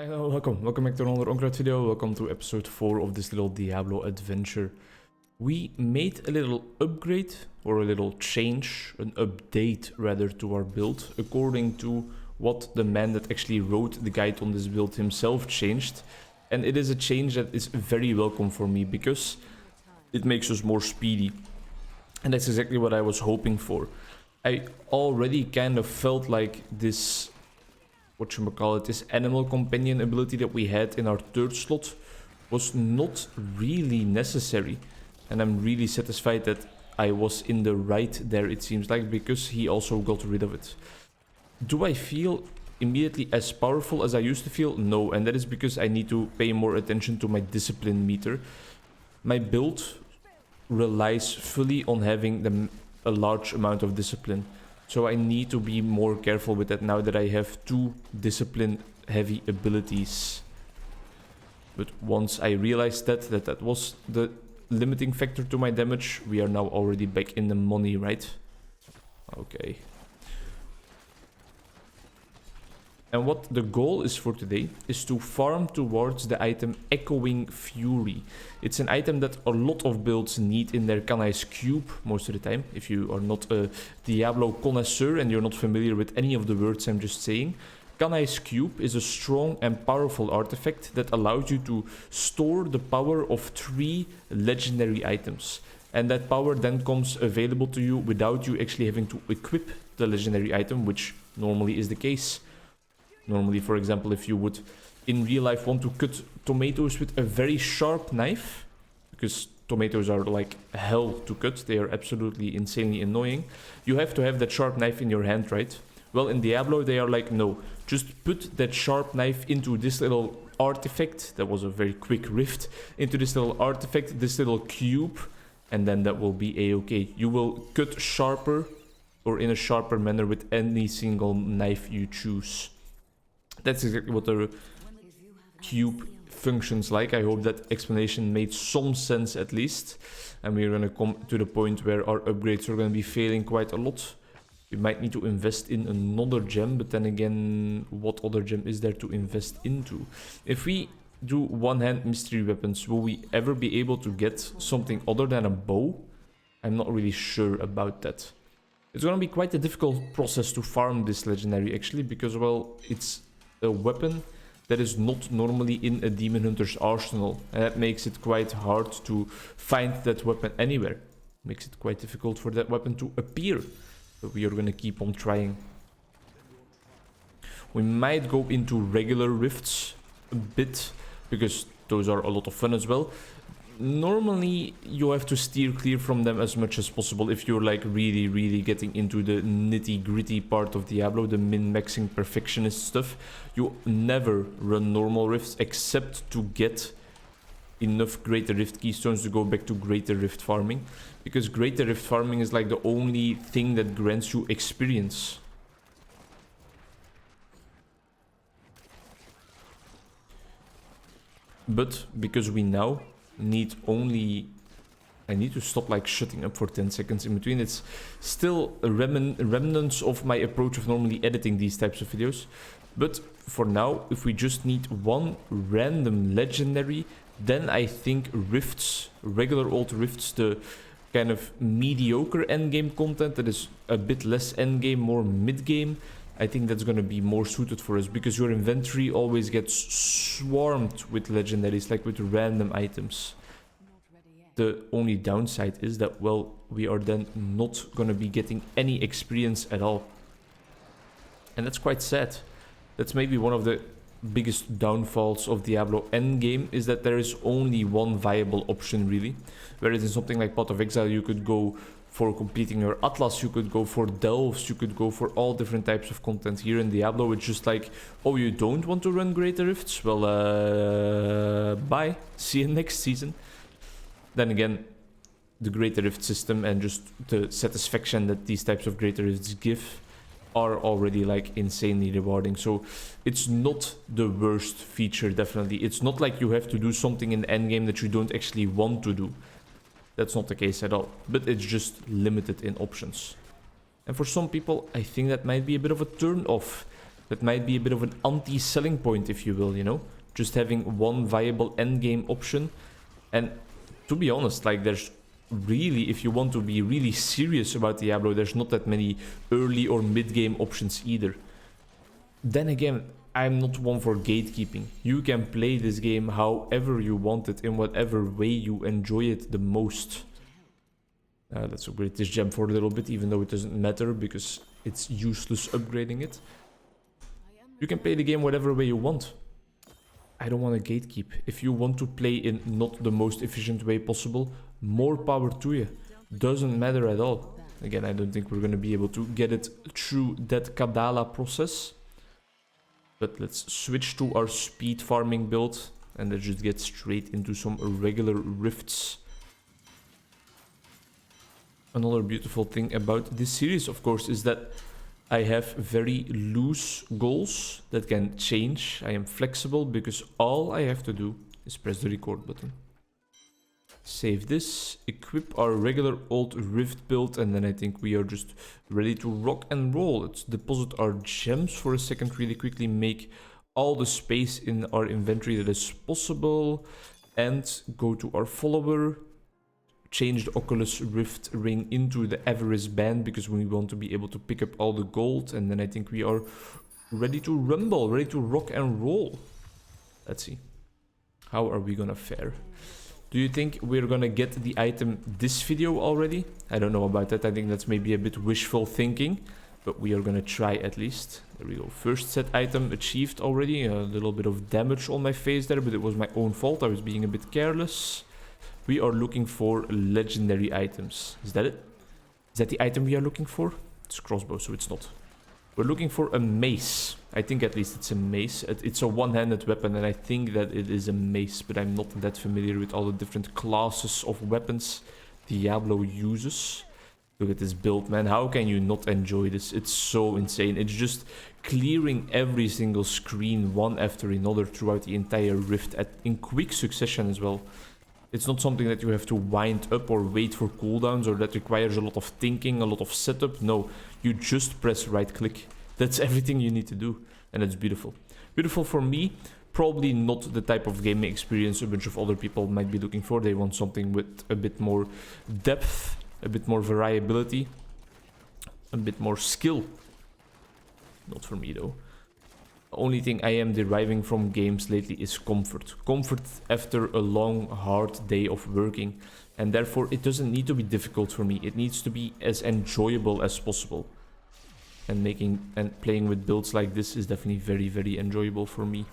Hello, welcome back to another Onkruid video. Welcome to episode 4 of this little Diablo adventure. We made a little upgrade, or a little change, an update rather, to our build, according to what the man that actually wrote the guide on this build himself changed. And it is a change that is very welcome for me, because it makes us more speedy. And that's exactly what I was hoping for. I already kind of felt like this, this animal companion ability that we had in our third slot was not really necessary. And I'm really satisfied that I was in the right there, it seems like, because he also got rid of it. Do I feel immediately as powerful as I used to feel? No, and that is because I need to pay more attention to my discipline meter. My build relies fully on having a large amount of discipline. So I need to be more careful with that now that I have 2 discipline heavy abilities. But once I realized that was the limiting factor to my damage, we are now already back in the money, right? Okay. And what the goal is for today is to farm towards the item Echoing Fury. It's an item that a lot of builds need in their Kanai's cube most of the time. If you are not a Diablo connoisseur and you're not familiar with any of the words I'm just saying, Kanai's cube is a strong and powerful artifact that allows you to store the power of 3 legendary items. And that power then comes available to you without you actually having to equip the legendary item, which normally is the case. Normally, for example, if you would in real life want to cut tomatoes with a very sharp knife, because tomatoes are like hell to cut, they are absolutely insanely annoying, you have to have that sharp knife in your hand, right? Well, in Diablo, they are like, no, just put that sharp knife into this little artifact. That was a very quick rift. Into this little artifact, this little cube, and then that will be a-okay. You will cut sharper or in a sharper manner with any single knife you choose. That's exactly what the cube functions like. I hope that explanation made some sense at least. And we're going to come to the point where our upgrades are going to be failing quite a lot. We might need to invest in another gem, but then again, what other gem is there to invest into? If we do one-hand mystery weapons, will we ever be able to get something other than a bow? I'm not really sure about that. It's going to be quite a difficult process to farm this legendary actually, because, well, it's a weapon that is not normally in a demon hunter's arsenal, and that makes it quite hard to find that weapon anywhere. Makes it quite difficult for that weapon to appear, but we are going to keep on trying. We might go into regular rifts a bit, because those are a lot of fun as well. Normally, you have to steer clear from them as much as possible if you're like really getting into the nitty-gritty part of Diablo, the min-maxing perfectionist stuff. You never run normal rifts except to get enough Greater Rift keystones to go back to Greater Rift farming, because Greater Rift farming is like the only thing that grants you experience. But because we now need only... I need to stop like shutting up for 10 seconds in between. It's still remnants of my approach of normally editing these types of videos. But for now, if we just need one random legendary, then I think rifts, regular old rifts, the kind of mediocre endgame content that is a bit less endgame, more mid-game, I think that's going to be more suited for us, because your inventory always gets swarmed with legendaries, like with random items. The only downside is that, well, we are then not going to be getting any experience at all. And that's quite sad. That's maybe one of the biggest downfalls of Diablo Endgame, is that there is only one viable option, really. Whereas in something like Path of Exile, you could go for completing your Atlas, you could go for Delves, you could go for all different types of content. Here in Diablo, it's just like, oh, you don't want to run Greater Rifts? Well, bye. See you next season. Then again, the Greater Rift system and just the satisfaction that these types of Greater Rifts give are already like insanely rewarding. So it's not the worst feature, definitely. It's not like you have to do something in the endgame that you don't actually want to do. That's not the case at all, but it's just limited in options. And for some people, I think that might be a bit of a turn off. That might be a bit of an anti-selling point, if you will, you know? Just having one viable endgame option. And to be honest, like, there's really, if you want to be really serious about Diablo, there's not that many early or mid-game options either. Then again, I'm not one for gatekeeping. You can play this game however you want it, in whatever way you enjoy it the most. Let's upgrade this gem for a little bit, even though it doesn't matter because it's useless upgrading it. You can play the game whatever way you want. I don't want to gatekeep. If you want to play in not the most efficient way possible, more power to you. Doesn't matter at all. Again, I don't think we're going to be able to get it through that Kadala process. But let's switch to our speed farming build and let's just get straight into some regular rifts. Another beautiful thing about this series, of course, is that I have very loose goals that can change. I am flexible because all I have to do is press the record button. Save this, equip our regular old rift build, and then I think we are just ready to rock and roll. Let's deposit our gems for a second really quickly, make all the space in our inventory that is possible, and go to our follower. Change the Oculus Rift ring into the Everest band because we want to be able to pick up all the gold, and then I think we are ready to rumble, ready to rock and roll. Let's see. How are we gonna fare? Do you think we're gonna get the item this video already? I don't know about that. I think that's maybe a bit wishful thinking, but we are gonna try at least. There we go. First set item achieved already. A little bit of damage on my face there, but it was my own fault. I was being a bit careless. We are looking for legendary items. Is that it? Is that the item we are looking for? It's crossbow, so it's not. We're looking for a mace. I think at least it's a mace. It's a one-handed weapon, and I think that it is a mace, but I'm not that familiar with all the different classes of weapons Diablo uses. Look at this build, man. How can you not enjoy this? It's so insane. It's just clearing every single screen one after another throughout the entire rift in quick succession as well. It's not something that you have to wind up or wait for cooldowns or that requires a lot of thinking, a lot of setup. No, you just press right click. That's everything you need to do. And it's beautiful. Beautiful for me. Probably not the type of gaming experience a bunch of other people might be looking for. They want something with a bit more depth, a bit more variability, a bit more skill. Not for me though. The only thing I am deriving from games lately is comfort. Comfort after a long, hard day of working. And therefore, it doesn't need to be difficult for me. It needs to be as enjoyable as possible. And playing with builds like this is definitely very, very enjoyable for me.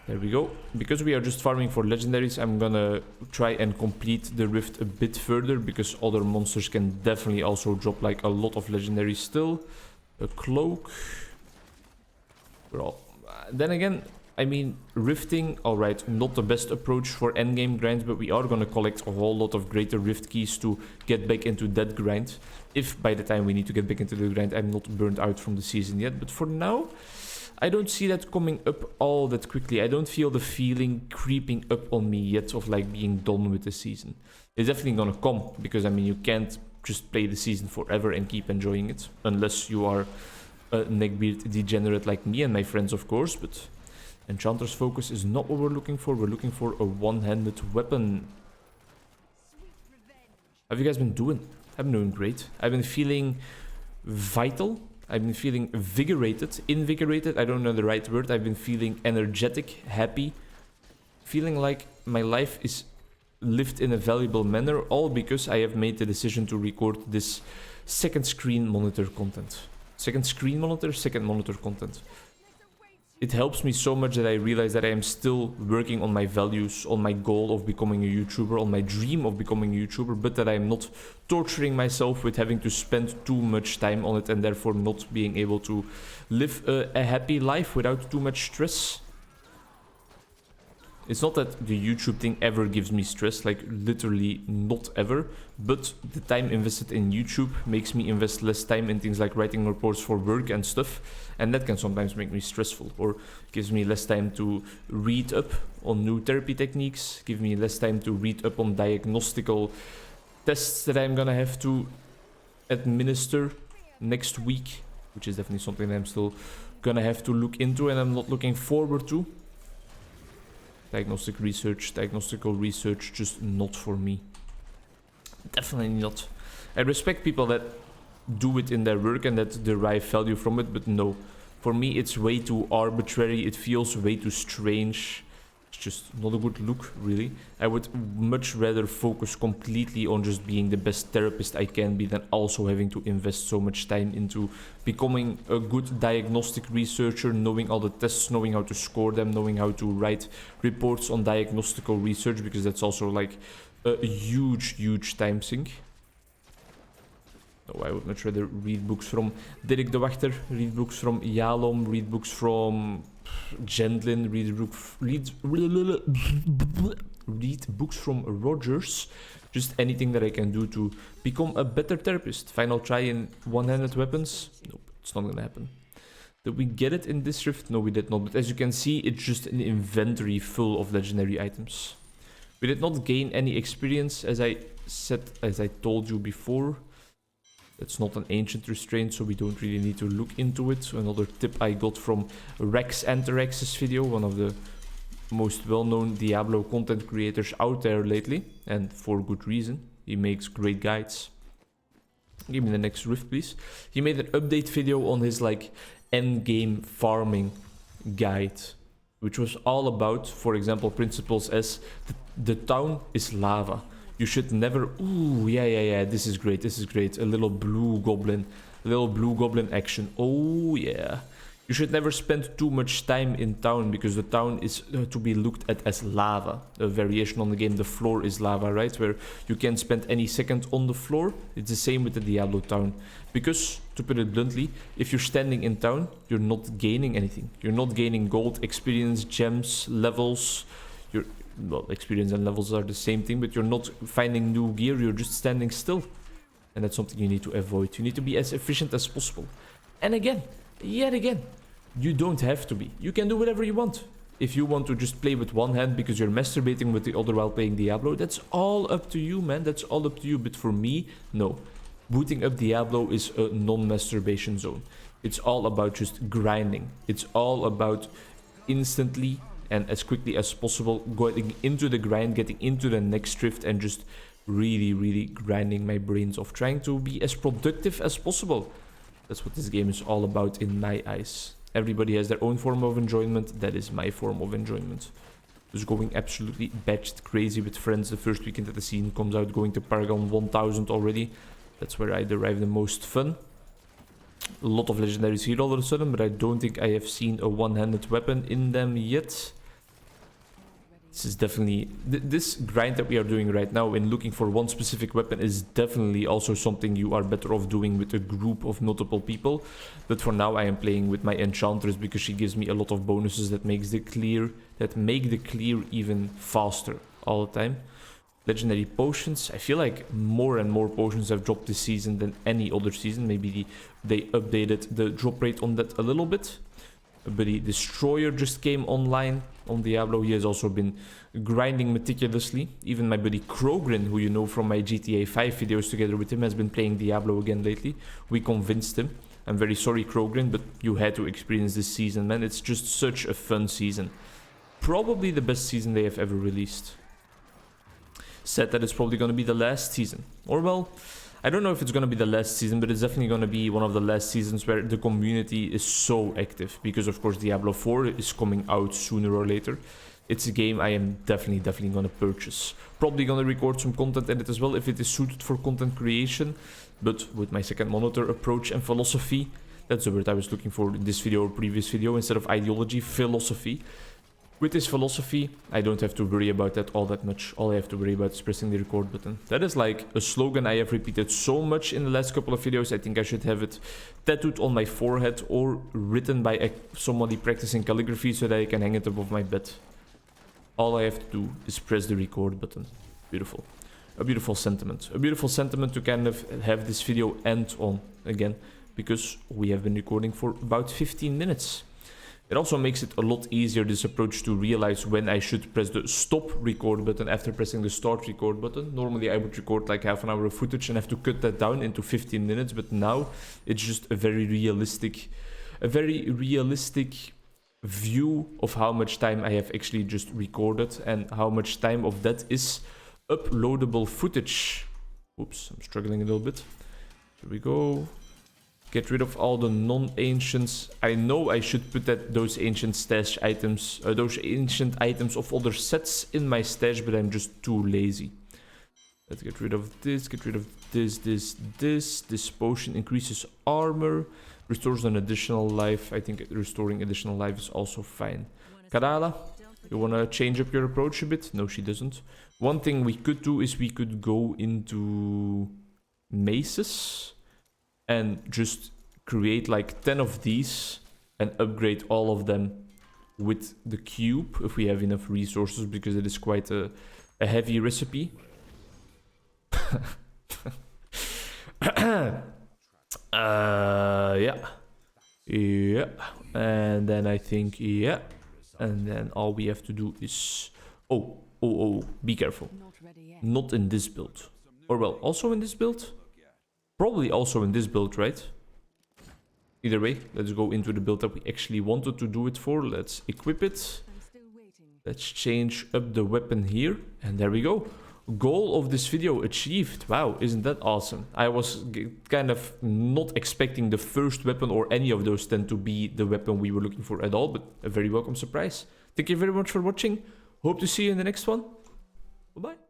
There we go. Because we are just farming for legendaries, I'm gonna try and complete the rift a bit further, because other monsters can definitely also drop like a lot of legendaries still. A cloak. Well, then again, I mean, rifting, alright, not the best approach for endgame grinds, but we are gonna collect a whole lot of greater rift keys to get back into that grind. If by the time we need to get back into the grind, I'm not burnt out from the season yet. But for now, I don't see that coming up all that quickly. I don't feel the feeling creeping up on me yet of like being done with the season. It's definitely gonna come, because I mean, you can't just play the season forever and keep enjoying it, unless you are a neckbeard degenerate like me and my friends, of course. But Enchanter's Focus is not what we're looking for. We're looking for a one-handed weapon. How have you guys been doing? I've been doing great. I've been feeling vital. I've been feeling invigorated. I don't know the right word. I've been feeling energetic, happy. Feeling like my life is lived in a valuable manner, all because I have made the decision to record this second screen monitor content. Second monitor content. It helps me so much that I realize that I am still working on my values, on my goal of becoming a YouTuber, on my dream of becoming a YouTuber, but that I am not torturing myself with having to spend too much time on it, and therefore not being able to live a happy life without too much stress. It's not that the YouTube thing ever gives me stress, like literally not ever, but the time invested in YouTube makes me invest less time in things like writing reports for work and stuff, and that can sometimes make me stressful, or gives me less time to read up on new therapy techniques, give me less time to read up on diagnostical tests that I'm gonna have to administer next week, which is definitely something that I'm still gonna have to look into and I'm not looking forward to. Diagnostical research, just not for me. Definitely not. I respect people that do it in their work and that derive value from it, but no. For me, it's way too arbitrary. It feels way too strange. It's just not a good look, really. I would much rather focus completely on just being the best therapist I can be than also having to invest so much time into becoming a good diagnostic researcher, knowing all the tests, knowing how to score them, knowing how to write reports on diagnostical research, because that's also like a huge time sink. No, I would much rather read books from Dirk de Wachter, read books from Jalom, read books from Gendlin, read books from Rogers. Just anything that I can do to become a better therapist. Final try in one-handed weapons? Nope, it's not gonna happen. Did we get it in this rift? No, we did not. But as you can see, it's just an inventory full of legendary items. We did not gain any experience, as I told you before. It's not an ancient restraint, so we don't really need to look into it. Another tip I got from Rex Anterex's video, one of the most well-known Diablo content creators out there lately, and for good reason. He makes great guides. Give me the next rift, please. He made an update video on his like endgame farming guide, which was all about, for example, principles as the town is lava. You should never... Ooh, yeah, this is great, A little blue goblin action. Oh, yeah. You should never spend too much time in town, because the town is to be looked at as lava. A variation on the game, the floor is lava, right? Where you can't spend any second on the floor. It's the same with the Diablo town. Because, to put it bluntly, if you're standing in town, you're not gaining anything. You're not gaining gold, experience, gems, levels. Well, experience and levels are the same thing, but you're not finding new gear, you're just standing still. And that's something you need to avoid. You need to be as efficient as possible. And again, yet again, you don't have to be. You can do whatever you want. If you want to just play with one hand because you're masturbating with the other while playing Diablo, that's all up to you, man. That's all up to you. But for me, no. Booting up Diablo is a non-masturbation zone. It's all about just grinding. It's all about instantly and as quickly as possible going into the grind, getting into the next rift, and just really grinding my brains off, trying to be as productive as possible. That's what this game is all about in my eyes. Everybody has their own form of enjoyment. That is my form of enjoyment. Just going absolutely batched crazy with friends the first weekend that the season comes out, going to Paragon 1000 already. That's where I derive the most fun. A lot of legendaries here all of a sudden, but I don't think I have seen a one-handed weapon in them yet. This is definitely... this grind that we are doing right now in looking for one specific weapon is definitely also something you are better off doing with a group of multiple people. But for now I am playing with my Enchantress because she gives me a lot of bonuses that make the clear even faster all the time. Legendary potions. I feel like more and more potions have dropped this season than any other season. Maybe they updated the drop rate on that a little bit. But the Destroyer just came online on Diablo. He has also been grinding meticulously. Even my buddy Krogrin, who you know from my GTA 5 videos together with him, has been playing Diablo again lately. We convinced him. I'm very sorry, Krogrin, but you had to experience this season, man. It's just such a fun season. Probably the best season they have ever released. Said that it's probably going to be the last season. Or well, I don't know if it's going to be the last season, but it's definitely going to be one of the last seasons where the community is so active. Because of course Diablo 4 is coming out sooner or later. It's a game I am definitely going to purchase. Probably going to record some content in it as well if it is suited for content creation. But with my second monitor approach and philosophy, that's the word I was looking for in this video or previous video, instead of ideology, philosophy. With this philosophy, I don't have to worry about that all that much. All I have to worry about is pressing the record button. That is like a slogan I have repeated so much in the last couple of videos. I think I should have it tattooed on my forehead or written by somebody practicing calligraphy so that I can hang it above my bed. All I have to do is press the record button. Beautiful. A beautiful sentiment. A beautiful sentiment to kind of have this video end on again, because we have been recording for about 15 minutes. It also makes it a lot easier, this approach, to realize when I should press the stop record button after pressing the start record button. Normally I would record like half an hour of footage and have to cut that down into 15 minutes, but now it's just a very realistic a very realistic view of how much time I have actually just recorded and how much time of that is uploadable footage. Oops, I'm struggling a little bit. Here we go. Get rid of all the non-ancients. I know I should put those ancient stash items, those ancient items of other sets in my stash, but I'm just too lazy. Let's get rid of this, get rid of this. This potion increases armor, restores an additional life. I think restoring additional life is also fine. Karala, you wanna change up your approach a bit? No, she doesn't. One thing we could do is we could go into maces and just create like 10 of these and upgrade all of them with the cube if we have enough resources, because it is quite a heavy recipe. Yeah, and then I think, yeah, and then all we have to do is, oh, be careful, not in this build, or well, also in this build, probably also in this build, right? Either way, let's go into the build that we actually wanted to do it for. Let's equip it, let's change up the weapon here, and there we go. Goal of this video achieved. Wow, isn't that awesome? I was kind of not expecting the first weapon or any of those 10 to be the weapon we were looking for at all, but a very welcome surprise. Thank you very much for watching. Hope to see you in the next one. Bye-bye.